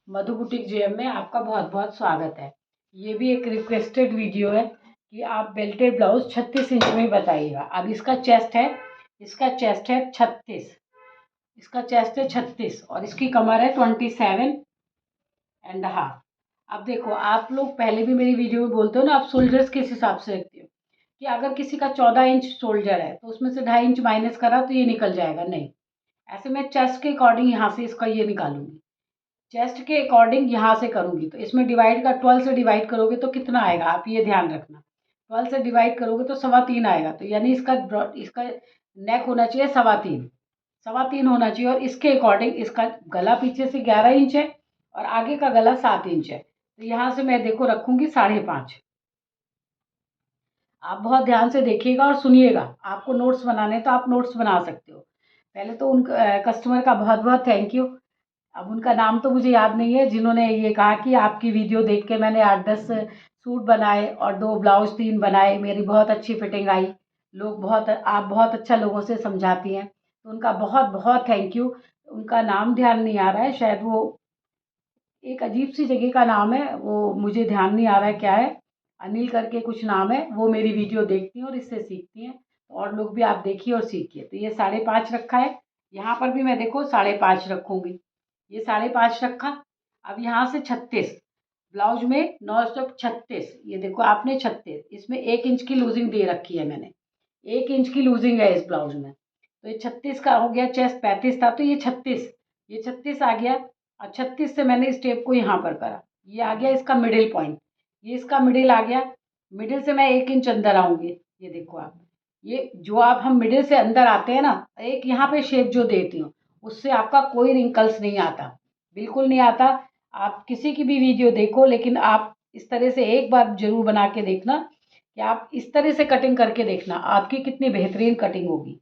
मधु boutique JM में आपका बहुत बहुत स्वागत है। ये भी एक रिक्वेस्टेड वीडियो है कि आप बेल्टेड ब्लाउज 36 इंच में बताइएगा। अब इसका चेस्ट है 36, इसका चेस्ट है 36 और इसकी कमर है 27.5। अब देखो, आप लोग पहले भी मेरी वीडियो में बोलते हो ना, आप शोल्डर्स किस हिसाब से रखते हो कि अगर किसी का 14 इंच शोल्डर है तो उसमें से 2.5 इंच माइनस करा तो ये निकल जाएगा। नहीं, ऐसे मैं चेस्ट के अकॉर्डिंग यहाँ से इसका ये निकालूंगी, चेस्ट के अकॉर्डिंग यहाँ से करूंगी। तो इसमें डिवाइड का 12 से डिवाइड करोगे तो कितना आएगा, आप ये ध्यान रखना। 12 से डिवाइड करोगे तो 3.25 आएगा। तो यानी इसका नेक होना चाहिए 3.25 होना चाहिए। और इसके अकॉर्डिंग इसका गला पीछे से 11 इंच है और आगे का गला 7 इंच है। तो यहाँ से मैं देखो रखूंगी 5.5। आप बहुत ध्यान से देखिएगा और सुनिएगा। आपको नोट्स बनाने तो आप नोट्स बना सकते हो। पहले तो उन कस्टमर का बहुत बहुत थैंक यू। अब उनका नाम तो मुझे याद नहीं है, जिन्होंने ये कहा कि आपकी वीडियो देख के मैंने 8-10 सूट बनाए और 2 ब्लाउज 3 बनाए, मेरी बहुत अच्छी फिटिंग आई। आप बहुत अच्छा लोगों से समझाती हैं, तो उनका बहुत बहुत थैंक यू। उनका नाम ध्यान नहीं आ रहा है, शायद वो एक अजीब सी जगह का नाम है, वो मुझे ध्यान नहीं आ रहा है क्या है। अनिल करके कुछ नाम है। वो मेरी वीडियो देखती हैं और इससे सीखती हैं। और लोग भी आप देखिए और सीखिए। तो ये 5.5 रखा है। यहाँ पर भी मैं देखो 5.5 रखूँगी। ये 5.5 रखा। अब यहाँ से 36 ब्लाउज में 9 स्टेप 36। ये देखो आपने 36, इसमें 1 इंच की लूजिंग दे रखी है मैंने। 1 इंच की लूजिंग है इस ब्लाउज में। तो ये 36 का हो गया। चेस्ट 35 था तो ये 36 आ गया। और 36 से मैंने इस टेप को यहाँ पर करा। ये आ गया इसका मिडिल पॉइंट। ये इसका मिडिल आ गया। मिडिल से मैं 1 इंच अंदर आऊंगी। ये देखो आप, ये जो आप हम मिडिल से अंदर आते हैं ना, एक यहाँ पे शेप जो देती हूँ, उससे आपका कोई रिंकल्स नहीं आता, बिल्कुल नहीं आता। आप किसी की भी वीडियो देखो, लेकिन आप इस तरह से एक बार जरूर बना के देखना कि आप इस तरह से कटिंग करके देखना, आपकी कितनी बेहतरीन कटिंग होगी।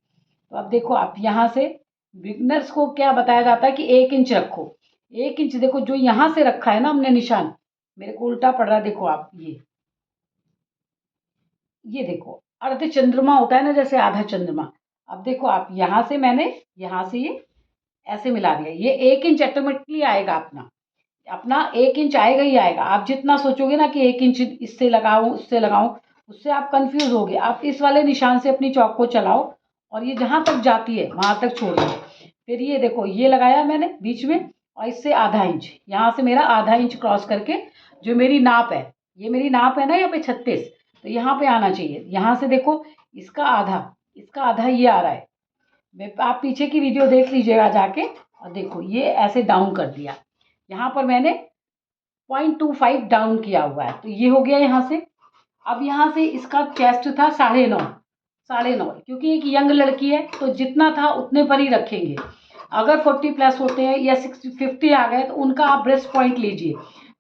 तो अब देखो, आप यहाँ से बिगनर्स को क्या बताया जाता है कि 1 इंच रखो। 1 इंच देखो, जो यहाँ से रखा है ना हमने निशान, मेरे को उल्टा पड़ रहा है। देखो आप, ये देखो अर्ध चंद्रमा होता है ना, जैसे आधा चंद्रमा। अब देखो आप, यहाँ से मैंने यहाँ से ये ऐसे मिला दिया। ये 1 इंच ऑटोमेटिकली आएगा अपना अपना 1 इंच आएगा ही आएगा। आप जितना सोचोगे ना कि 1 इंच इससे लगाऊं उससे लगाऊं, उससे आप कंफ्यूज होगे। आप इस वाले निशान से अपनी चौक को चलाओ और ये जहां तक जाती है वहां तक छोड़ दो। फिर ये देखो, ये लगाया मैंने बीच में और इससे आधा इंच, यहाँ से मेरा आधा इंच क्रॉस करके जो मेरी नाप है, ये मेरी नाप है ना यहाँ पे 36, तो यहाँ पे आना चाहिए। यहाँ से देखो, इसका आधा ये आ रहा है। आप पीछे की वीडियो देख लीजिएगा जाके और देखो, ये ऐसे डाउन कर दिया। यहाँ पर मैंने 0.25 डाउन किया हुआ है। तो ये हो गया यहाँ से। अब यहाँ से इसका चेस्ट था 9.5, क्योंकि एक यंग लड़की है तो जितना था उतने पर ही रखेंगे। अगर 40 प्लस होते हैं या 50 आ गए तो उनका आप ब्रेस्ट पॉइंट लीजिए।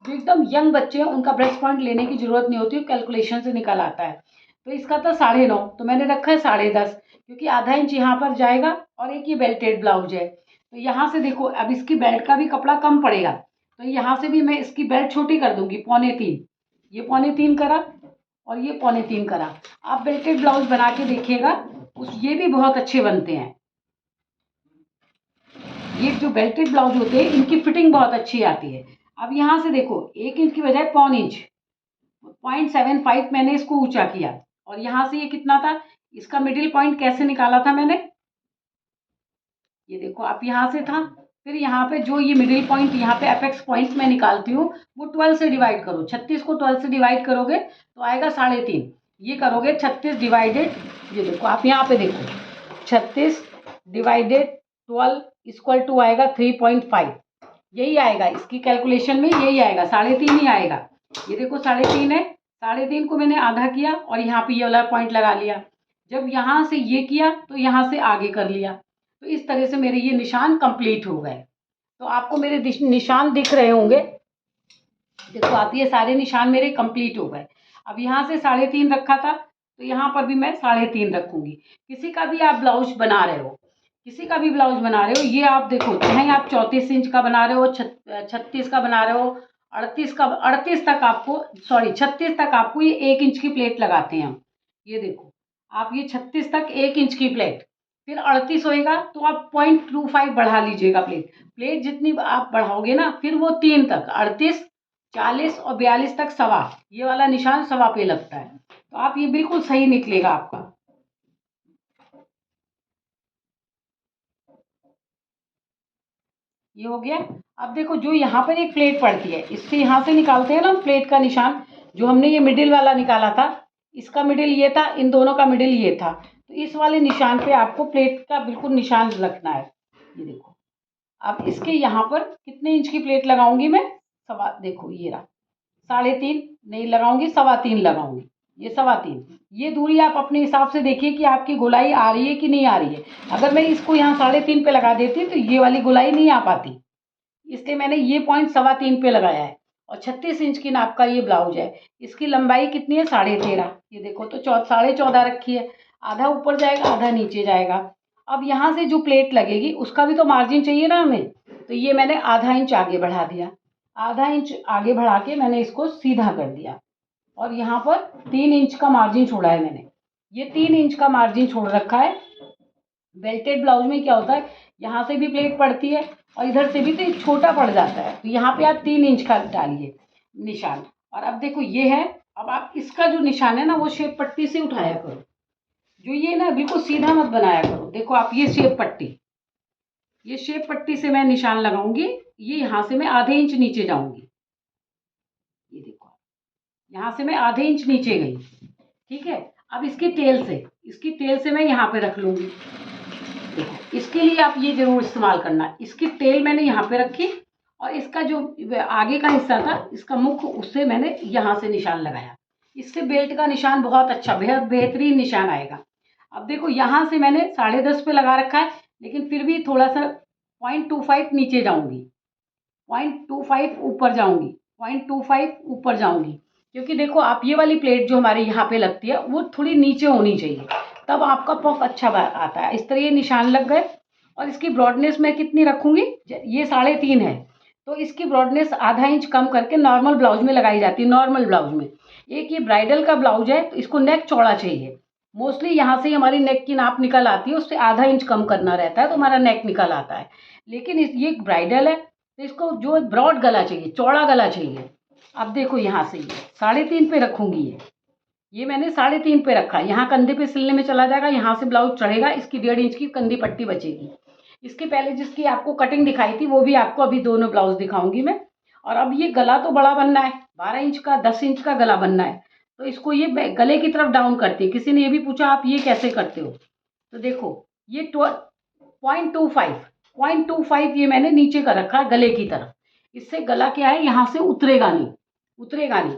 जो एकदम यंग बच्चे हैं उनका ब्रेस्ट पॉइंट लेने की जरूरत नहीं होती, कैलकुलेशन से निकल आता है। तो इसका था 9.5, तो मैंने रखा है 10.5, क्योंकि आधा इंच यहाँ पर जाएगा और एक ये बेल्टेड ब्लाउज है। तो यहाँ से देखो, अब इसकी बेल्ट का भी कपड़ा कम पड़ेगा, तो यहाँ से भी मैं इसकी बेल्ट छोटी कर दूंगी, 2.25। ये 2.25 करा और ये 2.25 करा। आप बेल्टेड ब्लाउज बना के देखिएगा, ये भी बहुत अच्छे बनते हैं। ये जो बेल्टेड ब्लाउज होते हैं इनकी फिटिंग बहुत अच्छी आती है। अब यहाँ से देखो, 1 इंच की बजाय 0.25 इंच, 0.75 मैंने इसको ऊंचा किया। और यहाँ से ये कितना था, इसका मिडिल पॉइंट कैसे निकाला था मैंने, ये देखो आप, यहाँ से था। फिर यहाँ पे जो ये मिडिल पॉइंट, यहाँ पे अपेक्स पॉइंट मैं निकालती हूँ, वो 12 से डिवाइड करो। 36 को 12 से डिवाइड करोगे तो आएगा 3.5। ये करोगे 36 डिवाइडेड, ये देखो आप यहाँ पे देखो, 36 डिवाइडेड 12 इक्वल टू आएगा 3.5। यही आएगा इसकी कैलकुलेशन में, यही आएगा, 3.5 ही आएगा। ये देखो 3.5 है। 3.5 को मैंने आधा किया और यहाँ पे ये वाला पॉइंट लगा लिया। जब यहाँ से ये किया तो यहाँ से आगे कर लिया। तो इस तरह से मेरे ये निशान कंप्लीट हो गए। तो आपको मेरे निशान दिख रहे होंगे। देखो आप, ये सारे निशान मेरे कंप्लीट हो गए। अब यहाँ से 3.5 रखा था, तो यहाँ पर भी मैं 3.5 रखूंगी। किसी का भी आप ब्लाउज बना रहे हो, ये आप देखो, चाहे आप 34 इंच का बना रहे हो, 36 का बना रहे हो, 38 तक आपको, सॉरी 36 तक आपको ये 1 इंच की प्लेट लगाते हैं हम। ये देखो आप, ये 36 तक 1 इंच की प्लेट, फिर 38 होएगा तो आप 0.25 बढ़ा लीजिएगा प्लेट। प्लेट जितनी आप बढ़ाओगे ना, फिर वो 3 तक 38, 40 और 42 तक सवा, ये वाला निशान सवा पे लगता है। तो आप ये बिल्कुल सही निकलेगा आपका। ये हो गया। अब देखो जो यहाँ पर एक प्लेट पड़ती है, इससे यहाँ से निकालते हैं ना प्लेट का निशान, जो हमने ये मिडिल वाला निकाला था, इसका मिडिल ये था, इन दोनों का मिडिल ये था। तो इस वाले निशान पे आपको प्लेट का बिल्कुल निशान रखना है। ये देखो, अब इसके यहाँ पर कितने इंच की प्लेट लगाऊंगी मैं? सवा, देखो ये रहा 3.5 नहीं लगाऊंगी, 3.25 लगाऊंगी। ये 3.25, ये दूरी आप अपने हिसाब से देखिए कि आपकी गोलाई आ रही है कि नहीं आ रही है। अगर मैं इसको यहाँ 3.5 पे लगा देती तो ये वाली गोलाई नहीं आ पाती, इसलिए मैंने ये पॉइंट 3.25 पे लगाया है। और 36 इंच की नाप का ये ब्लाउज है। इसकी लंबाई कितनी है? 13.5। ये देखो तो 14.5 रखी है। आधा ऊपर जाएगा, आधा नीचे जाएगा। अब यहाँ से जो प्लेट लगेगी उसका भी तो मार्जिन चाहिए ना हमें, तो ये मैंने आधा इंच आगे बढ़ा दिया। आधा इंच आगे बढ़ा के मैंने इसको सीधा कर दिया और यहाँ पर 3 इंच का मार्जिन छोड़ा है मैंने। ये 3 इंच का मार्जिन छोड़ रखा है। बेल्टेड ब्लाउज में क्या होता है, यहाँ से भी प्लेट पड़ती है और इधर से भी, तो छोटा पड़ जाता है। तो यहाँ पे आप 3 इंच का डालिए निशान। और अब देखो ये है। अब आप इसका जो निशान है ना, वो शेप पट्टी से उठाया करो। जो ये ना बिल्कुल सीधा मत बनाया करो। देखो आप ये शेप पट्टी, ये शेप पट्टी से मैं निशान लगाऊंगी। ये यहाँ से मैं आधे इंच नीचे जाऊंगी। ये देखो, यहाँ से मैं आधे इंच नीचे गई। ठीक है। अब इसकी टेल से मैं यहाँ पे रख लूंगी। देखो, इसके लिए आप ये जरूर इस्तेमाल करना। इसकी टेल मैंने यहाँ पे रखी और इसका जो आगे का हिस्सा था, इसका मुख, उससे मैंने यहाँ से निशान लगाया। इससे बेल्ट का निशान बहुत अच्छा, बेहद बेहतरीन निशान आएगा। अब देखो यहाँ से मैंने 10.5 पे लगा रखा है, लेकिन फिर भी थोड़ा सा 0.25 नीचे जाऊंगी, 0.25 ऊपर जाऊंगी, 0.25 ऊपर जाऊंगी। क्योंकि देखो आप ये वाली प्लेट जो हमारे यहाँ पे लगती है, वो थोड़ी नीचे होनी चाहिए, तब आपका पफ अच्छा आता है। इस तरह ये निशान लग गए। और इसकी ब्रॉडनेस मैं कितनी रखूंगी? ये 3.5 है, तो इसकी ब्रॉडनेस आधा इंच कम करके नॉर्मल ब्लाउज में लगाई जाती है। नॉर्मल ब्लाउज में, एक ये ब्राइडल का ब्लाउज है तो इसको नेक चौड़ा चाहिए। मोस्टली यहाँ से हमारी नेक की नाप निकल आती है, उससे आधा इंच कम करना रहता है तो हमारा नेक निकल आता है। लेकिन ये ब्राइडल है तो इसको जो ब्रॉड गला चाहिए, चौड़ा गला चाहिए। अब देखो यहाँ से ये 3.5 पे रखूंगी। ये मैंने 3.5 पे रखा। यहाँ कंधे पे सिलने में चला जाएगा, यहाँ से ब्लाउज चढ़ेगा, इसकी 1.5 इंच की कंधी पट्टी बचेगी। इसके पहले जिसकी आपको कटिंग दिखाई थी, वो भी आपको अभी दोनों ब्लाउज दिखाऊंगी मैं। और अब ये गला तो बड़ा बनना है, 12 इंच का, 10 इंच का गला बनना है। तो इसको ये गले की तरफ डाउन करती है। किसी ने ये भी पूछा आप ये कैसे करते हो, तो देखो ये 0.25 ये मैंने नीचे का रखा है गले की तरफ। इससे गला क्या है, यहाँ से उतरेगा नहीं,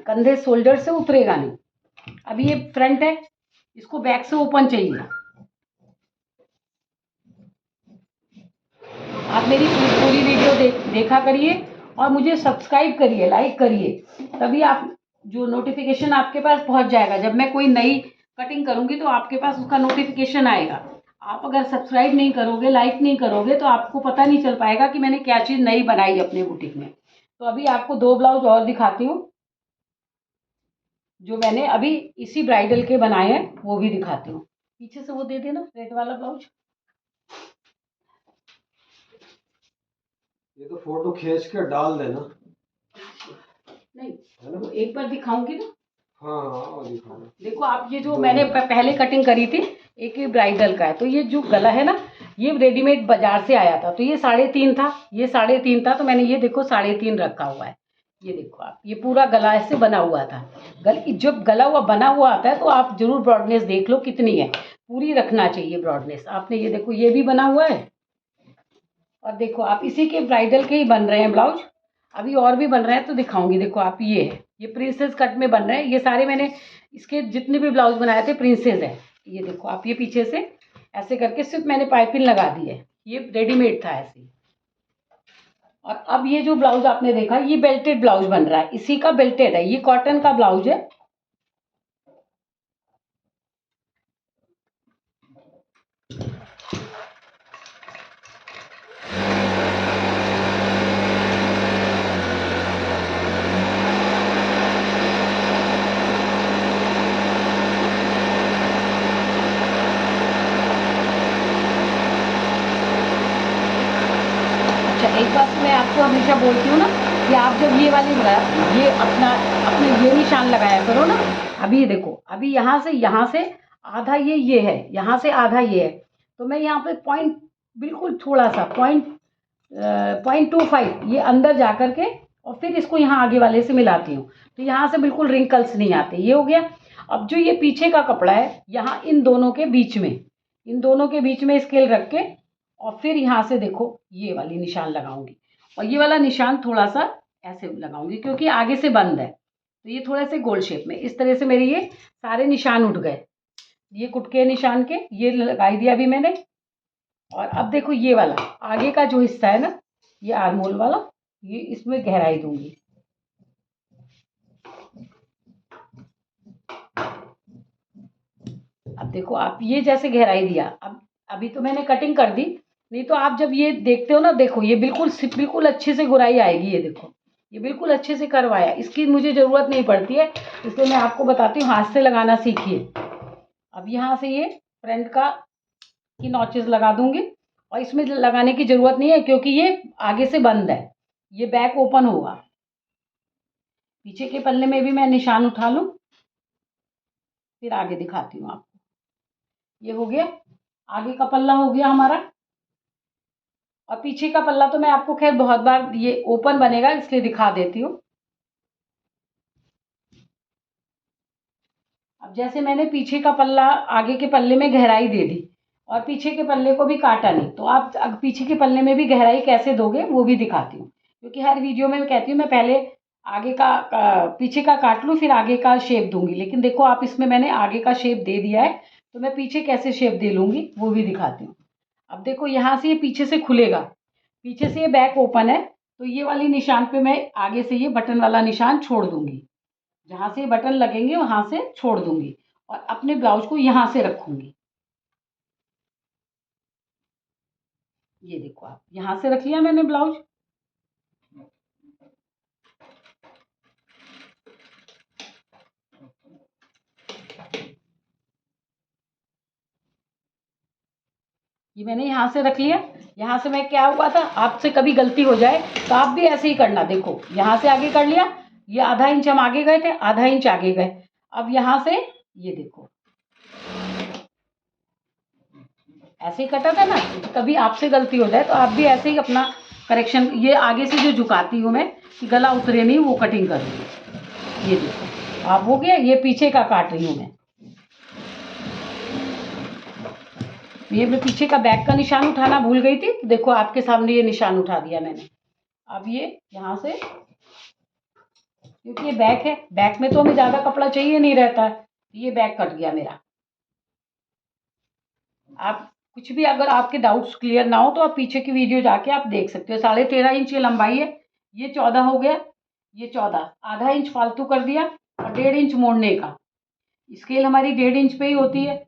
कंधे शोल्डर से उतरेगा नहीं। अभी ये फ्रंट है, इसको बैक से ओपन चाहिए। आप मेरी पूरी वीडियो देखा करिए और मुझे सब्सक्राइब करिए, लाइक करिए, तभी आप जो नोटिफिकेशन आपके पास पहुंच जाएगा। जब मैं कोई नई कटिंग करूंगी तो आपके पास उसका नोटिफिकेशन आएगा। आप अगर सब्सक्राइब नहीं करोगे, लाइक नहीं करोगे, तो आपको पता नहीं चल पाएगा कि मैंने क्या चीज़ नई बनाई अपने बुटीक में। तो अभी आपको 2 ब्लाउज और दिखाती हूँ, जो मैंने अभी इसी ब्राइडल के बनाए हैं, वो भी दिखाती हूँ। पीछे से वो दे देना रेड वाला ब्लाउज। ये तो फोटो खींच के डाल देना। नहीं, तो एक बार दिखाऊंगी ना। हाँ दिखाओ। देखो आप, ये जो मैंने पहले कटिंग करी थी, एक ये ब्राइडल का है। तो ये जो गला है ना, ये रेडीमेड बाजार से आया था। तो ये 3.5 था, ये 3.5 था, तो मैंने ये देखो 3.5 रखा हुआ है। ये देखो आप, ये पूरा गला ऐसे बना हुआ था। जब गला हुआ बना हुआ आता है तो आप जरूर ब्रॉडनेस देख लो कितनी है, पूरी रखना चाहिए ब्रॉडनेस आपने। ये देखो ये भी बना हुआ है। और देखो आप, इसी के ब्राइडल के ही बन रहे हैं ब्लाउज, अभी और भी बन रहे हैं तो दिखाऊंगी। देखो आप, ये है, ये प्रिंसेस कट में बन रहे हैं। ये सारे मैंने इसके जितने भी ब्लाउज बनाए थे प्रिंसेस है। ये देखो आप, ये पीछे से ऐसे करके सिर्फ मैंने पाइपिंग लगा दी है, ये रेडीमेड था ऐसे। और अब ये जो ब्लाउज आपने देखा, ये बेल्टेड ब्लाउज बन रहा है, इसी का बेल्टेड है, ये कॉटन का ब्लाउज है। बोलती हूँ ना कि आप जब ये वाली ये अपने ये निशान लगाया करो ना। अभी ये देखो, अभी यहाँ से आधा ये है, यहाँ से आधा ये है, तो मैं यहाँ पे पॉइंट बिल्कुल थोड़ा सा 0.25 ये अंदर जा कर के और फिर इसको यहाँ आगे वाले से मिलाती हूँ, तो यहाँ से बिल्कुल रिंकल्स नहीं आते। ये हो गया। अब जो ये पीछे का कपड़ा है, यहाँ इन दोनों के बीच में स्केल रख के और फिर यहाँ से देखो ये वाली निशान लगाऊंगी, और ये वाला निशान थोड़ा सा ऐसे लगाऊंगी क्योंकि आगे से बंद है, तो ये थोड़ा से गोल शेप में। इस तरह से मेरे ये सारे निशान उठ गए। ये कुटके निशान के ये लगाई दिया अभी मैंने। और अब देखो ये वाला आगे का जो हिस्सा है ना, ये आर्मोल वाला, ये इसमें गहराई दूंगी। अब देखो आप ये जैसे गहराई दिया, अब अभी तो मैंने कटिंग कर दी, नहीं तो आप जब ये देखते हो ना, देखो ये बिल्कुल अच्छे से गुराई आएगी। ये देखो ये बिल्कुल अच्छे से करवाया, इसकी मुझे ज़रूरत नहीं पड़ती है, इसलिए मैं आपको बताती हूँ, हाथ से लगाना सीखिए। अब यहाँ से ये फ्रंट की नॉचेस लगा दूंगी, और इसमें लगाने की ज़रूरत नहीं है क्योंकि ये आगे से बंद है, ये बैक ओपन होगा। पीछे के पल्ले में भी मैं निशान उठा लूँ, फिर आगे दिखाती हूँ आपको। ये हो गया, आगे का पल्ला हो गया हमारा, और पीछे का पल्ला तो मैं आपको खैर बहुत बार ये ओपन बनेगा इसलिए दिखा देती हूँ। अब जैसे मैंने पीछे का पल्ला आगे के पल्ले में गहराई दे दी और पीछे के पल्ले को भी काटा नहीं, तो आप पीछे के पल्ले में भी गहराई कैसे दोगे वो भी दिखाती हूँ, क्योंकि हर वीडियो में मैं कहती हूँ मैं पहले आगे का पीछे का काट लूँ फिर आगे का शेप दूंगी, लेकिन देखो आप इसमें मैंने आगे का शेप दे दिया है, तो मैं पीछे कैसे शेप दे लूँगी वो भी दिखाती हूँ। अब देखो यहाँ से ये पीछे से खुलेगा, पीछे से ये बैक ओपन है, तो ये वाली निशान पे मैं आगे से ये बटन वाला निशान छोड़ दूंगी, जहाँ से बटन लगेंगे वहाँ से छोड़ दूंगी और अपने ब्लाउज को यहाँ से रखूंगी। ये देखो आप यहाँ से रख लिया मैंने ब्लाउज। ये मैंने यहाँ से रख लिया। यहाँ से मैं क्या हुआ था, आपसे कभी गलती हो जाए तो आप भी ऐसे ही करना। देखो यहाँ से आगे कर लिया, ये आधा इंच हम आगे गए थे, आधा इंच आगे गए। अब यहाँ से ये देखो ऐसे ही कटा था ना, कभी आपसे गलती हो जाए तो आप भी ऐसे ही अपना करेक्शन, ये आगे से जो झुकाती हूँ मैं कि गला उतरे नहीं वो कटिंग करूँगी। ये देखो आप हो गया, ये पीछे का काट रही हूँ मैं। ये मैं पीछे का बैक का निशान उठाना भूल गई थी, तो देखो आपके सामने ये निशान उठा दिया मैंने। अब ये यहाँ से, क्योंकि ये बैक है, बैक में तो हमें ज़्यादा कपड़ा चाहिए नहीं रहता है, ये बैक कट गया मेरा। आप कुछ भी अगर आपके डाउट्स क्लियर ना हो तो आप पीछे की वीडियो जाके आप देख सकते हो। 13.5 इंच ये लंबाई है, ये 14 हो गया, ये 14, आधा इंच फालतू कर दिया और 1.5 इंच मोड़ने का। स्केल हमारी 1.5 इंच पे ही होती है,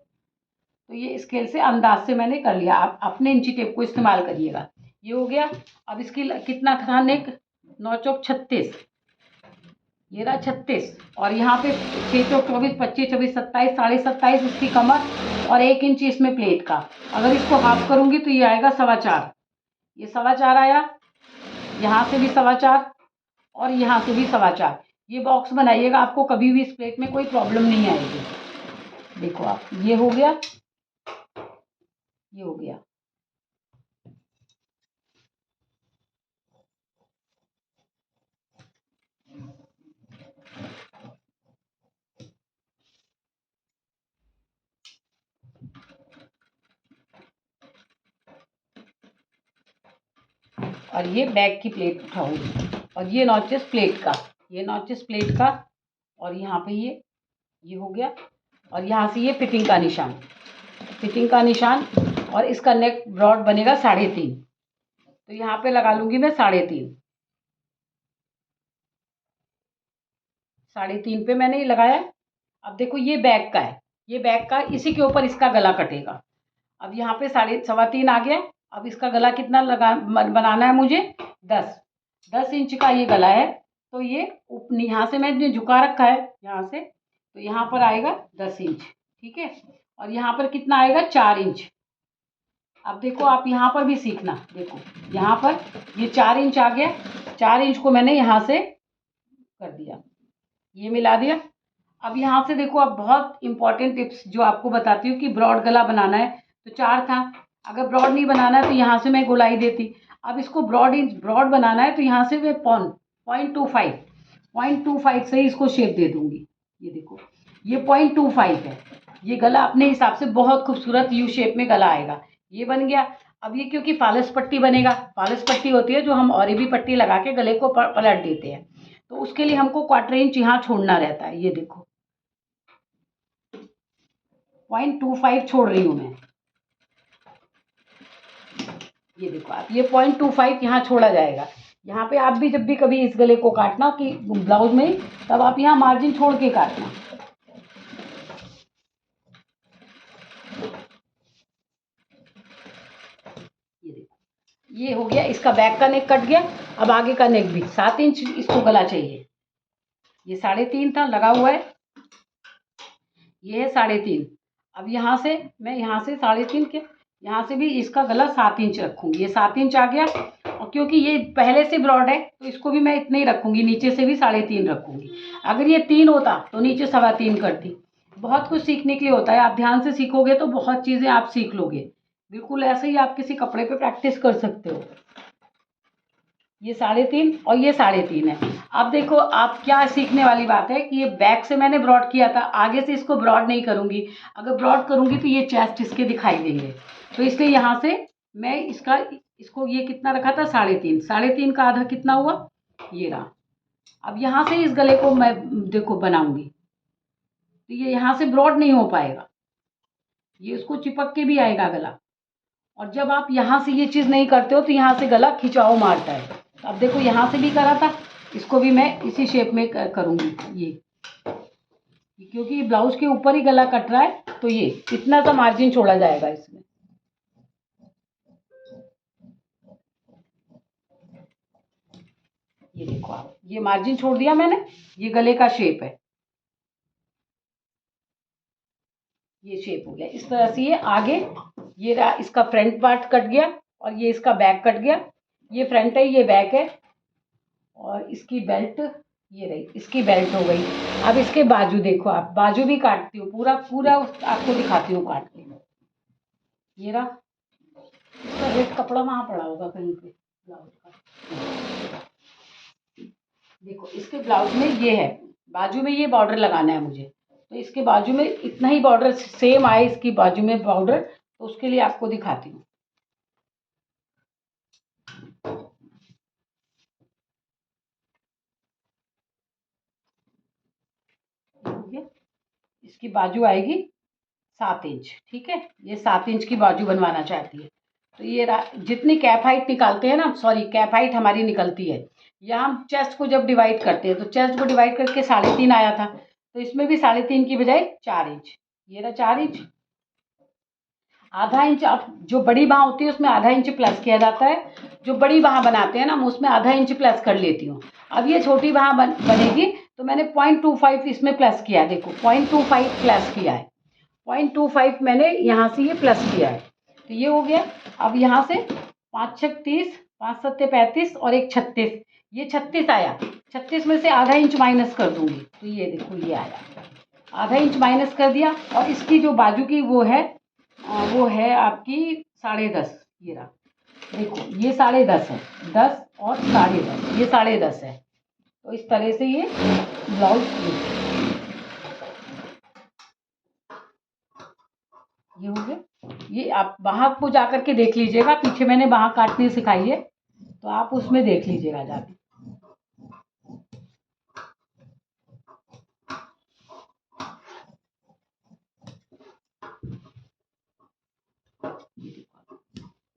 तो ये स्केल से अंदाज से मैंने कर लिया। आप अपने इंची टेप को इस्तेमाल करिएगा। ये हो गया। अब इसकी कितना था नेक, 9 चौक 36, ये रहा 36, और यहाँ पे 6 चौक 24, 25, 26, 27, 27.5 इसकी कमर और 1 इंच इसमें प्लेट का। अगर इसको हाफ करूँगी तो ये आएगा 4.25, ये 4.25 आया, यहाँ से भी 4.25 और यहाँ से भी 4.25। ये बॉक्स बनाइएगा, आपको कभी भी इस प्लेट में कोई प्रॉब्लम नहीं आएगी। देखो आप, ये हो गया, ये हो गया। और ये बैक की प्लेट उठाऊंगी, और ये नॉचेस प्लेट का, ये नॉचेस प्लेट का, और यहाँ पे ये हो गया। और यहाँ से ये फिटिंग का निशान, फिटिंग का निशान, और इसका नेक ब्रॉड बनेगा 3.5, तो यहाँ पे लगा लूँगी मैं 3.5, 3.5 पे मैंने ये लगाया। अब देखो ये बैक का है, ये बैक का, इसी के ऊपर इसका गला कटेगा। अब यहाँ पे 3.5 आ गया। अब इसका गला कितना बनाना है मुझे, 10 इंच का ये गला है, तो ये यहाँ से मैंने झुका रखा है यहाँ से, तो यहाँ पर आएगा 10 इंच, ठीक है। और यहाँ पर कितना आएगा, 4 इंच, अब देखो आप यहाँ पर भी सीखना, देखो यहाँ पर ये 4 इंच आ गया, 4 इंच को मैंने यहाँ से कर दिया, ये मिला दिया। अब यहाँ से देखो, अब बहुत इंपॉर्टेंट टिप्स जो आपको बताती हूँ कि ब्रॉड गला बनाना है तो 4 था, अगर ब्रॉड नहीं बनाना है तो यहाँ से मैं गोलाई देती। अब इसको ब्रॉड बनाना है तो यहाँ से मैं 0.25 से ही इसको शेप दे दूंगी। ये देखो ये 0.25 है, ये गला अपने हिसाब से बहुत खूबसूरत यू शेप में गला आएगा। ये बन गया। अब ये क्योंकि फालस पट्टी बनेगा, फालस पट्टी होती है जो हम औरेबी पट्टी लगा के गले को पलट देते हैं, तो उसके लिए हमको 1/4 इंच यहाँ छोड़ना रहता है। ये देखो 0.25 छोड़ रही हूँ मैं। ये देखो आप, ये 0.25 यहाँ छोड़ा जाएगा। यहाँ पे आप भी जब भी कभी इस गले को काटना कि ब्लाउज में, तब आप यहाँ मार्जिन छोड़ के काटना। ये देखो ये हो गया, इसका बैक का नेक कट गया। अब आगे का नेक भी 7 इंच इसको गला चाहिए। ये 3.5 था लगा हुआ है, ये है 3.5। अब यहाँ से मैं यहाँ से 3.5 के यहाँ से भी इसका गला 7 इंच रखूंगी। ये 7 इंच आ गया, और क्योंकि ये पहले से ब्रॉड है तो इसको भी मैं इतने ही रखूंगी, नीचे से भी 3.5 रखूंगी। अगर ये 3 होता तो नीचे 3.25 करती। बहुत कुछ सीखने के लिए होता है, आप ध्यान से सीखोगे तो बहुत चीज़ें आप सीख लोगे। बिल्कुल ऐसे ही आप किसी कपड़े पे प्रैक्टिस कर सकते हो। ये 3.5 और ये 3.5 है। अब देखो आप क्या सीखने वाली बात है कि ये बैक से मैंने ब्रॉड किया था, आगे से इसको ब्रॉड नहीं करूंगी। अगर ब्रॉड करूंगी तो ये चेस्ट इसके दिखाई देंगे, तो इसलिए यहाँ से मैं इसको ये कितना रखा था 3.5, 3.5 का आधा कितना हुआ, ये रहा। अब यहाँ से इस गले को मैं देखो बनाऊंगी तो ये यहाँ से ब्रॉड नहीं हो पाएगा, ये उसको चिपक के भी आएगा गला। और जब आप यहाँ से ये चीज़ नहीं करते हो तो यहाँ से गला खिंचाव मारता है। अब देखो यहाँ से भी करा था, इसको भी मैं इसी शेप में करूँगी। ये क्योंकि ब्लाउज के ऊपर ही गला कट रहा है तो ये इतना सा मार्जिन छोड़ा जाएगा इसमें। ये देखो आप, ये मार्जिन छोड़ दिया मैंने, ये गले का शेप है, ये शेप हो गया। इस तरह से ये आगे, ये रहा इसका फ्रंट पार्ट कट गया और ये इसका बैक कट गया। ये फ्रंट है, ये बैक है, और इसकी बेल्ट ये रही, इसकी बेल्ट हो गई। अब इसके बाजू देखो आप, बाजू भी काटती हूँ, पूरा पूरा आपको दिखाती हूँ काट के। ये रहा, इसका रेड कपड़ा वहाँ पड़ा होगा कहीं पे ब्लाउज का। देखो इसके ब्लाउज में ये है, बाजू में ये बॉर्डर लगाना है मुझे, तो इसके बाजू में इतना ही बॉर्डर सेम आए इसकी बाजू में बॉर्डर, तो उसके लिए आपको दिखाती हूँ। इसकी बाजू आएगी 7 इंच, ठीक है, ये 7 इंच की बाजू बनवाना चाहती है। तो ये जितनी कैप हाइट निकालते हैं ना, सॉरी कैप हाइट हमारी निकलती है, यहाँ हम चेस्ट को जब डिवाइड करते हैं तो चेस्ट को डिवाइड करके 3.5 आया था, तो इसमें भी 3.5 की बजाय 4 इंच, ये रहा 4 इंच। आधा इंच, अब जो बड़ी बाँह होती है उसमें आधा इंच प्लस किया जाता है, जो बड़ी बाँह बनाते हैं ना उसमें आधा इंच प्लस कर लेती हूँ। अब ये छोटी बाँह बनेगी तो मैंने 0.25 इसमें प्लस किया, देखो 0.25 प्लस किया है, 0.25 मैंने यहाँ से ये प्लस किया है, तो ये हो गया। अब यहाँ से 5 छक 30, 5 सत्ते 35 और एक 36, ये 36 आया। 36 में से आधा इंच माइनस कर दूंगी, तो ये देखो ये आया, आधा इंच माइनस कर दिया। और इसकी जो बाजू की वो है आपकी 10.5, ये रहा, देखो ये 10.5 है, 10 और 10.5, ये 10.5 है। तो इस तरह से ये ब्लाउज, ये हो गया। ये आप बाँह को जा करके देख लीजिएगा, पीछे मैंने बाँह काटनी सिखाई है तो आप उसमें देख लीजिएगा जाके।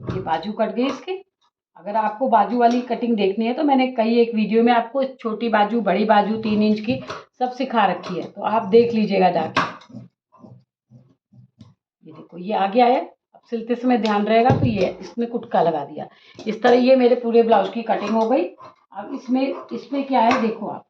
ये बाजू कट गई इसकी। अगर आपको बाजू वाली कटिंग देखनी है तो मैंने एक वीडियो में आपको छोटी बाजू, बड़ी बाजू, 3 इंच की सब सिखा रखी है, तो आप देख लीजिएगा जाके। ये देखो ये आगे आया, अब सिलते समय ध्यान रहेगा तो ये इसमें कुटका लगा दिया। इस तरह ये मेरे पूरे ब्लाउज की कटिंग हो गई। अब इसमें क्या है देखो आप,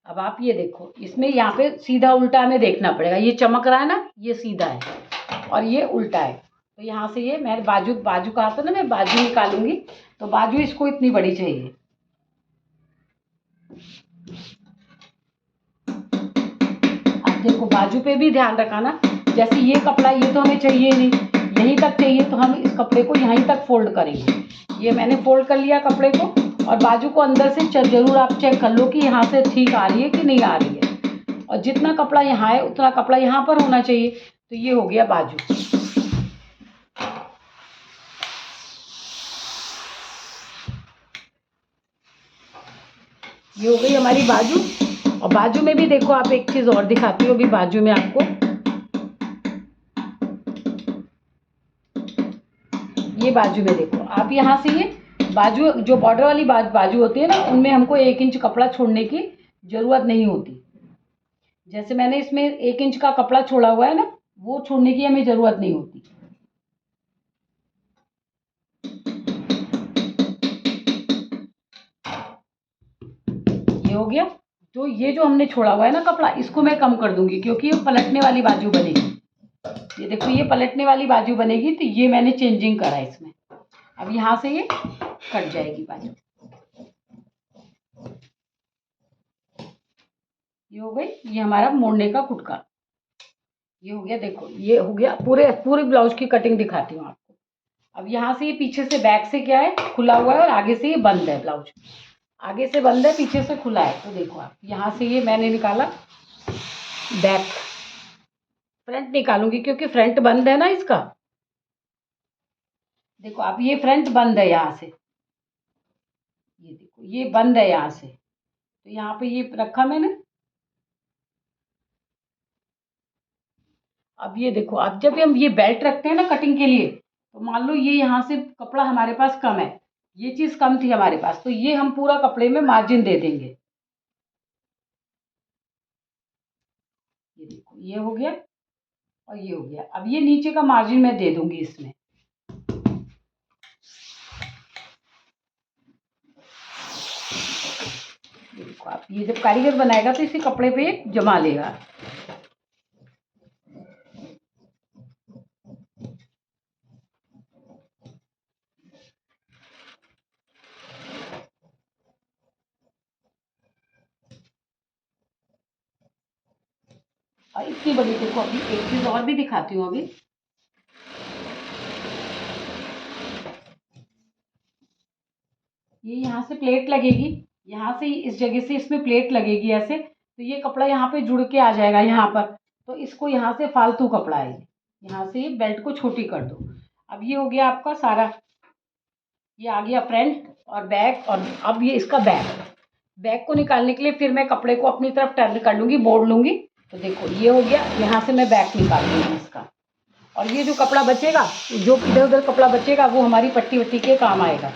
अब अब आप ये देखो, इसमें यहाँ पे सीधा उल्टा हमें देखना पड़ेगा। ये चमक रहा है ना, ये सीधा है और ये उल्टा है। तो यहाँ से ये मैं बाजू कहा था ना, मैं बाजू निकालूंगी, तो बाजू इसको इतनी बड़ी चाहिए। अब देखो बाजू पे भी ध्यान रखना, जैसे ये कपड़ा ये तो हमें चाहिए नहीं, यहीं तक चाहिए, तो हम इस कपड़े को यहीं तक फोल्ड करेंगे। ये मैंने फोल्ड कर लिया कपड़े को, और बाजू को अंदर से जरूर आप चेक कर लो कि यहाँ से ठीक आ रही है कि नहीं आ रही है। और जितना कपड़ा यहाँ है उतना कपड़ा यहाँ पर होना चाहिए। तो ये हो गया बाजू। ये हो गई हमारी बाजू। और बाजू में भी देखो, आप एक चीज़ और दिखाती हूँ अभी बाजू में आपको। ये बाजू में देखो आप, यहाँ से ये बाजू जो बॉर्डर वाली बाजू होती है ना, उनमें हमको 1 इंच कपड़ा छोड़ने की ज़रूरत नहीं होती। जैसे मैंने इसमें 1 इंच का कपड़ा छोड़ा हुआ है ना, वो छोड़ने की हमें ज़रूरत नहीं होती। ये हो गया। तो ये जो हमने छोड़ा हुआ है ना कपड़ा, इसको मैं कम कर दूंगी, क्योंकि ये पलटने वाली बाजू बनेगी। ये देखो ये पलटने वाली बाजू बनेगी, तो ये मैंने चेंजिंग करा है इसमें। अब यहाँ से ये कट जाएगी बाजू। ये हो गई, ये हमारा मोड़ने का कुटका। ये हो गया, देखो ये हो गया। पूरे ब्लाउज की कटिंग दिखाती हूँ आपको। अब यहाँ से ये पीछे से बैक से क्या है, खुला हुआ है, और आगे से ये बंद है। ब्लाउज आगे से बंद है, पीछे से खुला है। तो देखो आप, यहाँ से ये मैंने निकाला बैक, फ्रंट निकालूंगी क्योंकि फ्रंट बंद है ना इसका। देखो आप, ये फ्रंट बंद है यहाँ से, ये देखो ये बंद है यहाँ से। तो यहाँ पे ये रखा मैंने। अब ये देखो, अब जब हम ये बेल्ट रखते हैं ना कटिंग के लिए, तो मान लो ये यहाँ से कपड़ा हमारे पास कम है, ये चीज़ कम थी हमारे पास, तो ये हम पूरा कपड़े में मार्जिन दे देंगे। ये देखो ये हो गया और ये हो गया। अब ये नीचे का मार्जिन मैं दे दूंगी इसमें। ये देखो आप, ये जब कारीगर बनाएगा तो इसी कपड़े पे जमा लेगा। और इतनी बड़ी देखो, अभी एक चीज और भी दिखाती हूँ अभी। ये यहाँ से प्लेट लगेगी, यहाँ से इस जगह से इसमें प्लेट लगेगी ऐसे, तो ये कपड़ा यहाँ पे जुड़ के आ जाएगा यहाँ पर। तो इसको यहाँ से फालतू कपड़ा है, यहाँ से बेल्ट को छोटी कर दो। अब ये हो गया आपका सारा, ये आ गया फ्रंट और बैक। और अब ये इसका बैक को निकालने के लिए फिर मैं कपड़े को अपनी तरफ टर्न कर लूँगी, मोड़ लूँगी। तो देखो ये हो गया, यहाँ से मैं बैक निकाल लूँगी इसका। और ये जो कपड़ा बचेगा, जो इधर उधर कपड़ा बचेगा, वो हमारी पट्टी वट्टी के काम आएगा।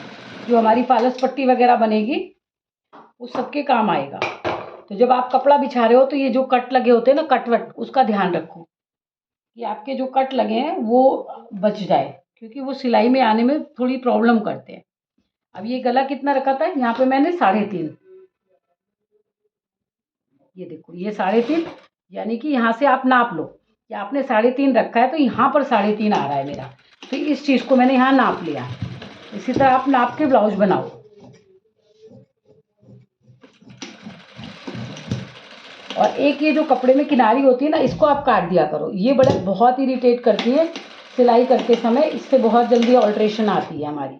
जो हमारी फालस पट्टी वगैरह बनेगी, उस सब के काम आएगा। तो जब आप कपड़ा बिछा रहे हो, तो ये जो कट लगे होते हैं ना, कट वट, उसका ध्यान रखो कि आपके जो कट लगे हैं वो बच जाए, क्योंकि वो सिलाई में आने में थोड़ी प्रॉब्लम करते हैं। अब ये गला कितना रखा था, यहाँ पे मैंने 3.5। ये देखो ये 3.5, यानी कि यहाँ से आप नाप लो कि आपने 3.5 रखा है, तो यहाँ पर 3.5 आ रहा है मेरा। तो इस चीज़ को मैंने यहाँ नाप लिया। इसी तरह आप नाप के ब्लाउज बनाओ। और एक ये जो कपड़े में किनारी होती है ना, इसको आप काट दिया करो। ये बहुत इरिटेट करती है सिलाई करते समय, इससे बहुत जल्दी ऑल्ट्रेशन आती है हमारी।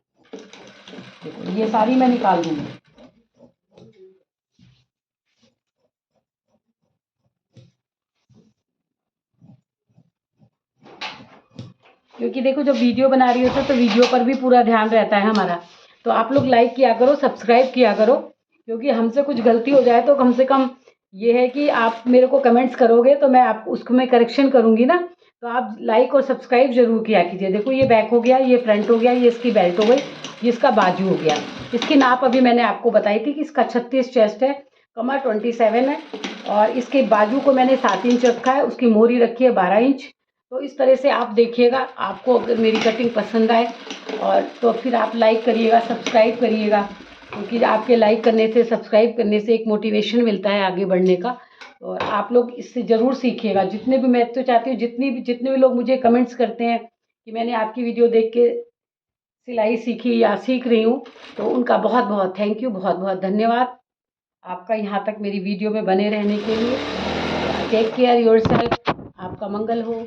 देखो ये सारी मैं निकाल दूंगी। क्योंकि देखो जब वीडियो बना रही होती है तो वीडियो पर भी पूरा ध्यान रहता है हमारा। तो आप लोग लाइक किया करो, सब्सक्राइब किया करो, क्योंकि हमसे कुछ गलती हो जाए तो कम से कम ये है कि आप मेरे को कमेंट्स करोगे, तो मैं आप उसको मैं करेक्शन करूँगी ना। तो आप लाइक और सब्सक्राइब जरूर किया कीजिए। देखो ये बैक हो गया, ये फ्रंट हो गया, ये इसकी बेल्ट हो गई, ये इसका बाजू हो गया। इसकी नाप अभी मैंने आपको बताई थी कि इसका 36 चेस्ट है, कमर 27 है, और इसके बाजू को मैंने 7 इंच रखा है, उसकी मोहरी रखी है 12 इंच। तो इस तरह से आप देखिएगा, आपको अगर मेरी कटिंग पसंद आए और तो फिर आप लाइक करिएगा, सब्सक्राइब करिएगा। क्योंकि आपके लाइक करने से, सब्सक्राइब करने से एक मोटिवेशन मिलता है आगे बढ़ने का। और आप लोग इससे ज़रूर सीखिएगा। जितने भी, मैं तो चाहती हूँ जितने भी लोग मुझे कमेंट्स करते हैं कि मैंने आपकी वीडियो देख के सिलाई सीखी या सीख रही हूँ, तो उनका बहुत बहुत थैंक यू, बहुत बहुत धन्यवाद आपका यहाँ तक मेरी वीडियो में बने रहने के लिए। Take care yourself. आपका मंगल हो।